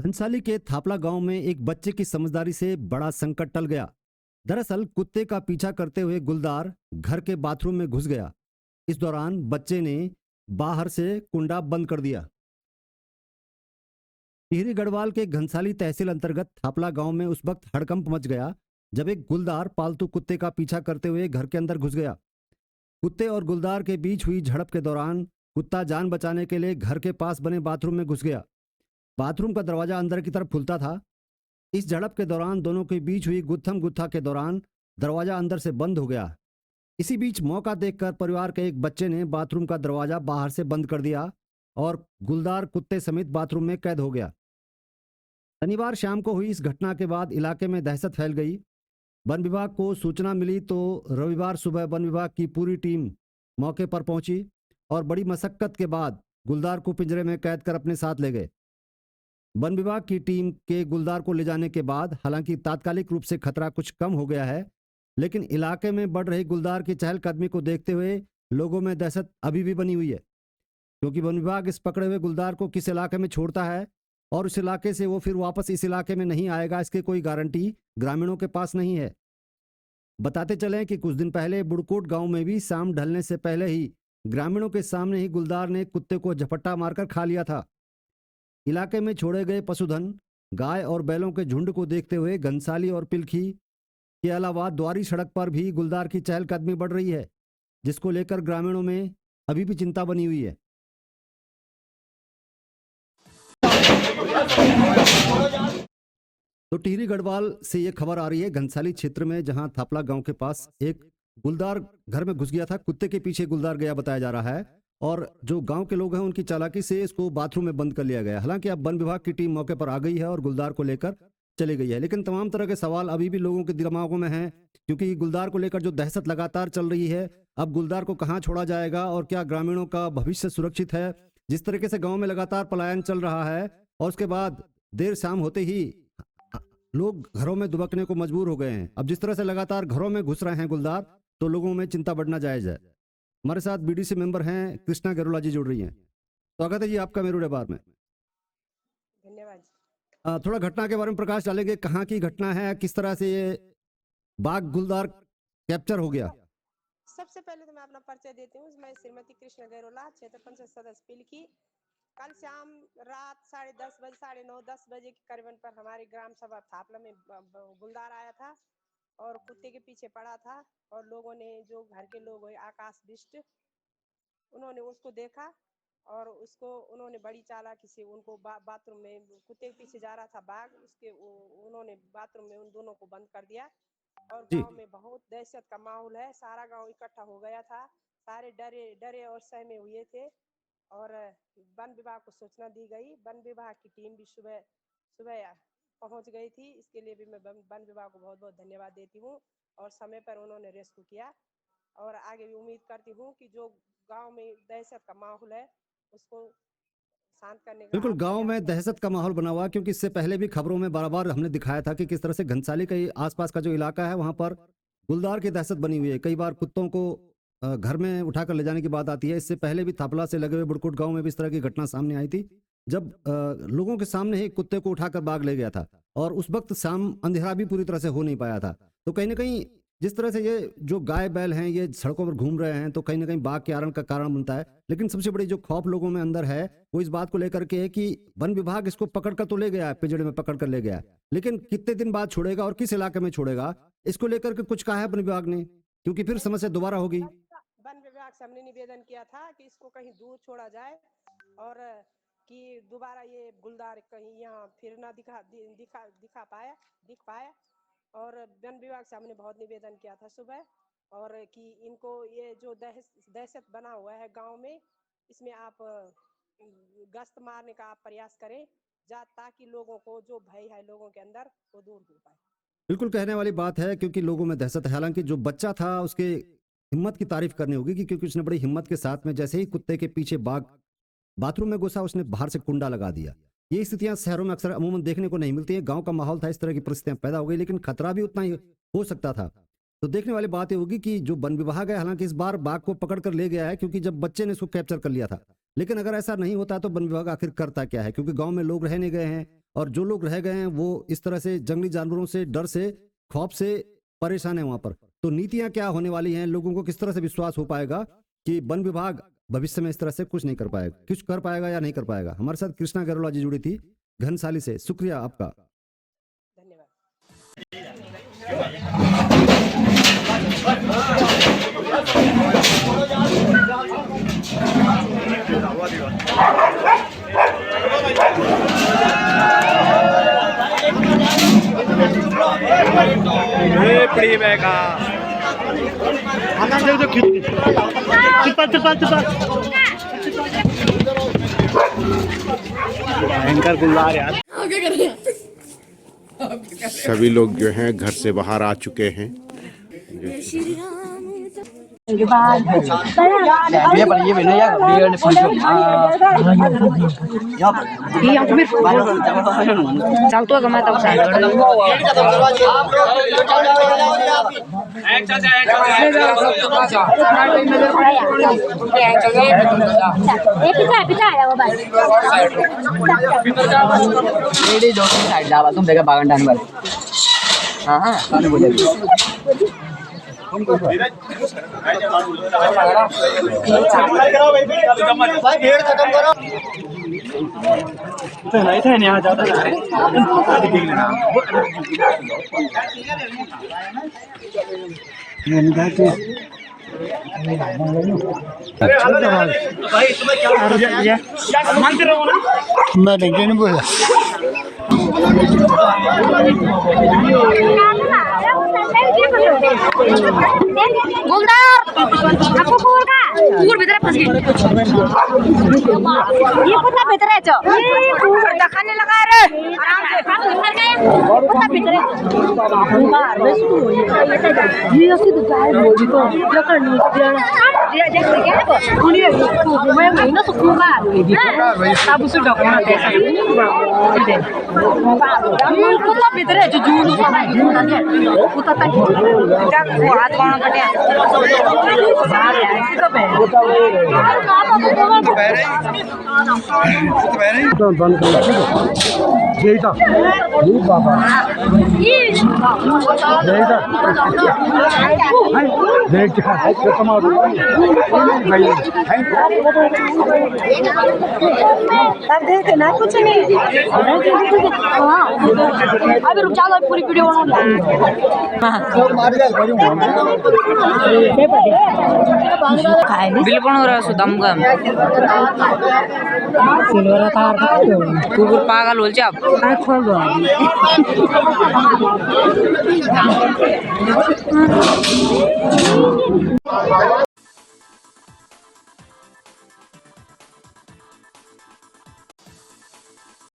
घनसाली के थापला गांव में एक बच्चे की समझदारी से बड़ा संकट टल गया। दरअसल कुत्ते का पीछा करते हुए गुलदार घर के बाथरूम में घुस गया। इस दौरान बच्चे ने बाहर से कुंडा बंद कर दिया। टिहरी गढ़वाल के घनसाली तहसील अंतर्गत थापला गांव में उस वक्त हड़कंप मच गया जब एक गुलदार पालतू कुत्ते का पीछा करते हुए घर के अंदर घुस गया। कुत्ते और गुलदार के बीच हुई झड़प के दौरान कुत्ता जान बचाने के लिए घर के पास बने बाथरूम में घुस गया। बाथरूम का दरवाजा अंदर की तरफ खुलता था। इस झड़प के दौरान दोनों के बीच हुई गुत्थम गुत्था के दौरान दरवाजा अंदर से बंद हो गया। इसी बीच मौका देखकर परिवार के एक बच्चे ने बाथरूम का दरवाजा बाहर से बंद कर दिया और गुलदार कुत्ते समेत बाथरूम में कैद हो गया। शनिवार शाम को हुई इस घटना के बाद इलाके में दहशत फैल गई। वन विभाग को सूचना मिली तो रविवार सुबह वन विभाग की पूरी टीम मौके पर पहुंची और बड़ी मशक्कत के बाद गुलदार को पिंजरे में कैद कर अपने साथ ले गए। वन विभाग की टीम के गुलदार को ले जाने के बाद हालांकि तात्कालिक रूप से खतरा कुछ कम हो गया है, लेकिन इलाके में बढ़ रही गुलदार की चहलकदमी को देखते हुए लोगों में दहशत अभी भी बनी हुई है, क्योंकि वन विभाग इस पकड़े हुए गुलदार को किस इलाके में छोड़ता है और उस इलाके से वो फिर वापस इस इलाके में नहीं आएगा, इसकी कोई गारंटी ग्रामीणों के पास नहीं है। बताते चलें कि कुछ दिन पहले बुड़कोट गांव में भी शाम ढलने से पहले ही ग्रामीणों के सामने ही गुलदार ने कुत्ते को झपट्टा मारकर खा लिया था। इलाके में छोड़े गए पशुधन गाय और बैलों के झुंड को देखते हुए घनसाली और पिलखी के अलावा द्वारी सड़क पर भी गुलदार की चहलकदमी बढ़ रही है, जिसको लेकर ग्रामीणों में अभी भी चिंता बनी हुई है। तो टिहरी गढ़वाल से ये खबर आ रही है घनसाली क्षेत्र में, जहां थापला गांव के पास एक गुलदार घर में घुस गया था। कुत्ते के पीछे गुलदार गया बताया जा रहा है और जो गांव के लोग हैं उनकी चालाकी से इसको बाथरूम में बंद कर लिया गया। हालांकि अब वन विभाग की टीम मौके पर आ गई है और गुलदार को लेकर चली गई है, लेकिन तमाम तरह के सवाल अभी भी लोगों के दिमागों में हैं, क्योंकि गुलदार को लेकर जो दहशत लगातार चल रही है, अब गुलदार को कहाँ छोड़ा जाएगा और क्या ग्रामीणों का भविष्य सुरक्षित है। जिस तरीके से गाँव में लगातार पलायन चल रहा है और उसके बाद देर शाम होते ही लोग घरों में दुबकने को मजबूर हो गए हैं। अब जिस तरह से लगातार घरों में घुस रहे हैं गुलदार, तो लोगों में चिंता बढ़ना जायज है। हमारे साथ बीडीसी मेंबर हैं कृष्णा गरुला जी जुड़ रही हैं। स्वागत है जी आपका मेरू बार में। धन्यवाद। थोड़ा घटना के बारे में प्रकाश डालेंगे, कहाँ की घटना है, किस तरह से ये बाघ गुलदार कैप्चर हो गया? सबसे पहले तो मैं अपना परिचय देती हूँ। मैं श्रीमती कृष्ण गैरोला, क्षेत्र पंचायत सदस्य पिलकी। कल शाम रात 10:30 बजे 9:30 बजे के करीबन पर हमारी ग्राम सभा थापला में गुलदार आया था और कुत्ते के पीछे पड़ा था और लोगों ने, जो घर के लोग हैं आकाश बिष्ट, उन्होंने उसको देखा और उसको उन्होंने बड़ी चालाकी से उनको बाथरूम में, कुत्ते के पीछे जा रहा था बाघ, उसके उन्होंने बाथरूम में उन दोनों को बंद कर दिया और जी गांव में बहुत दहशत का माहौल है। सारा गांव इकट्ठा हो गया था, सारे डरे डरे और सहमे हुए थे और वन विभाग को सूचना दी गई। वन विभाग की टीम भी सुबह सुबह पहुंच गई थी। इसके लिए भी मैं वन विभाग को बहुत बहुत धन्यवाद देती हूँ और समय पर उन्होंने रेस्क्यू किया और आगे भी उम्मीद करती हूँ कि जो गांव में दहशत का माहौल है उसको शांत करने का बिल्कुल, गांव में प्रयास दहशत का माहौल बना हुआ, क्योंकि इससे पहले भी खबरों में बार बार हमने दिखाया था कि किस तरह से घनसाली के आसपास का जो इलाका है वहां पर गुलदार की दहशत बनी हुई है। कई बार कुत्तों को घर में उठाकर ले जाने की बात आती है। इससे पहले भी थापला से लगे हुए बुड़कुट गांव में भी इस तरह की घटना सामने आई थी, जब लोगों के सामने ही कुत्ते को उठाकर बाघ ले गया था और उस वक्त शाम अंधेरा भी पूरी तरह से हो नहीं पाया था। तो कहीं ना कहीं जिस तरह से ये जो गाय बैल हैं ये सड़कों पर घूम रहे हैं, तो कहीं ना कहीं बाघ के आरण का कारण बनता है। लेकिन सबसे बड़ी जो खौफ लोगों में अंदर है वो इस बात को लेकर के है कि वन विभाग इसको पकड़ कर तो ले गया है, पिंजड़े में पकड़ कर ले गया है, लेकिन कितने दिन बाद छोड़ेगा और किस इलाके में छोड़ेगा, इसको लेकर के कुछ कहा है वन विभाग ने, क्योंकि फिर समस्या दोबारा होगी। वन विभाग से हमने निवेदन किया था कि इसको कहीं दूर छोड़ा जाए और कि दोबारा ये गुलदार कहीं यहाँ फिर ना दिख पाए और वन विभाग से हमने बहुत निवेदन किया था सुबह, और कि इनको ये जो दहशत बना हुआ है गांव में, इसमें आप गश्त मारने का आप प्रयास करें ताकि लोगों को जो भय है लोगों के अंदर वो दूर हो पाए। बिल्कुल कहने वाली बात है, क्योंकि लोगों में दहशत है। हालांकि जो बच्चा था उसके हिम्मत की तारीफ करनी होगी कि क्योंकि उसने बड़ी हिम्मत के साथ में जैसे ही कुत्ते के पीछे बाघ बाथरूम में घुसा उसने बाहर से कुंडा लगा दिया। ये स्थितियां शहरों में अक्सर अमूमन देखने को नहीं मिलती है। गांव का माहौल था, इस तरह की परिस्थितियां पैदा हो गई, लेकिन खतरा भी उतना ही हो सकता था। तो देखने वाली बात ये होगी कि जो वन विभाग है, हालांकि इस बार बाघ को पकड़ कर ले गया है क्योंकि जब बच्चे ने इसको कैप्चर कर लिया था, लेकिन अगर ऐसा नहीं होता तो वन विभाग आखिर करता क्या है, क्योंकि गांव में लोग रहने गए हैं और जो लोग रह गए हैं वो इस तरह से जंगली जानवरों से डर से खौफ से परेशान है वहां पर। तो नीतियां क्या होने वाली हैं, लोगों को किस तरह से विश्वास हो पाएगा कि वन विभाग भविष्य में इस तरह से कुछ नहीं कर पाएगा, कुछ कर पाएगा या नहीं कर पाएगा। हमारे साथ कृष्णा गैरोला जी जुड़ी थी घनसाली से। शुक्रिया आपका। भयंकर गुलदार यार। सभी लोग जो हैं घर से बाहर आ चुके हैं। तुम देखा बागन डान वाले। हाँ नहीं था यहाँ जाता मैं नहीं बोला। गुलदार aku kukur भीतर फंस गई। ये कुत्ता भीतर है जो कुकर दखाने लगा रे आराम से भीतर गए कुत्ता भीतर है ये असली तो गाय बोली तो लकड़ नहीं dia dia kerja apa? Kuliah itu, memang ini tuh kuliah. Tabu sudah kena tes. Kuliah betul ya, jujur lu sama ini nanti. Kuliah tadi, kita kuat orang kerja. Kita देखे ना कुछ नहीं। अभी रुक जाओ पूरी वीडियो बिल्कुल हो रहा है सुदम का कुकुर पागल बोल आप खोल दो